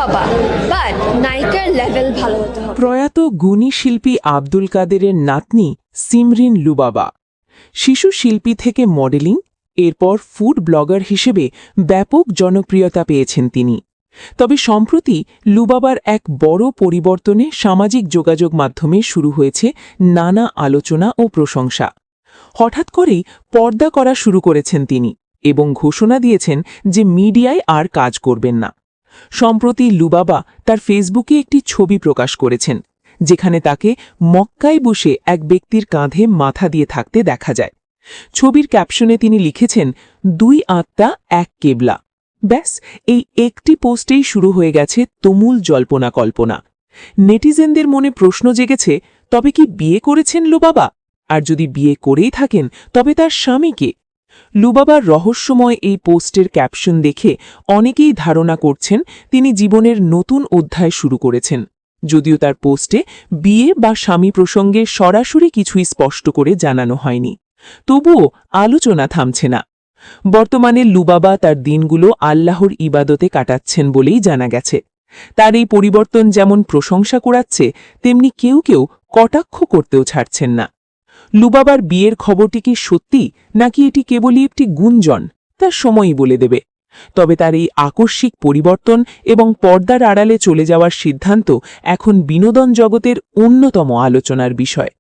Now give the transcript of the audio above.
লুবাবা, but নায়িকার level ভালো হতে হবে। প্রয়াত গুণী শিল্পী আব্দুল কাদেরের নাতনি সিমরিন লুবাবা শিশু শিল্পী থেকে মডেলিং, এরপর ফুড ব্লগার হিসেবে ব্যাপক জনপ্রিয়তা পেয়েছেন তিনি। তবে সম্প্রতি লুবাবার এক বড় পরিবর্তনে সামাজিক যোগাযোগ মাধ্যমে শুরু হয়েছে নানা আলোচনা ও প্রশংসা। হঠাৎ করেই পর্দা করা শুরু করেছেন তিনি এবং ঘোষণা দিয়েছেন যে মিডিয়ায় আর কাজ করবেন না। সম্প্রতি লুবাবা তার ফেসবুকে একটি ছবি প্রকাশ করেছেন, যেখানে তাকে মক্কায় বসে এক ব্যক্তির কাঁধে মাথা দিয়ে থাকতে দেখা যায়। ছবির ক্যাপশনে তিনি লিখেছেন, 2 আত্মা এক কেবলা। ব্যাস, এই একটি পোস্টেই শুরু হয়ে গেছে তুমুল জল্পনা কল্পনা। নেটিজেনদের মনে প্রশ্ন জেগেছে, তবে কি বিয়ে করেছেন লুবাবা? আর যদি বিয়ে করেই থাকেন, তবে তার স্বামীকে? লুবাবার রহস্যময় এই পোস্টের ক্যাপশন দেখে অনেকেই ধারণা করছেন তিনি জীবনের নতুন অধ্যায় শুরু করেছেন, যদিও তার পোস্টে বিয়ে বা স্বামী প্রসঙ্গে সরাসরি কিছুই স্পষ্ট করে জানানো হয়নি। তবুও আলোচনা থামছে না। বর্তমানে লুবাবা তার দিনগুলো আল্লাহর ইবাদতে কাটাচ্ছেন বলেই জানা গেছে। তার এই পরিবর্তন যেমন প্রশংসা কুড়াচ্ছে, তেমনি কেউ কেউ কটাক্ষ করতেও ছাড়ছেন না। লুবাবার বিয়ের খবরটি কি সত্যি, নাকি এটি কেবলই একটি গুঞ্জন, তা সময়ই বলে দেবে। তবে তার এই আকস্মিক পরিবর্তন এবং পর্দার আড়ালে চলে যাওয়ার সিদ্ধান্ত এখন বিনোদন জগতের অন্যতম আলোচনার বিষয়।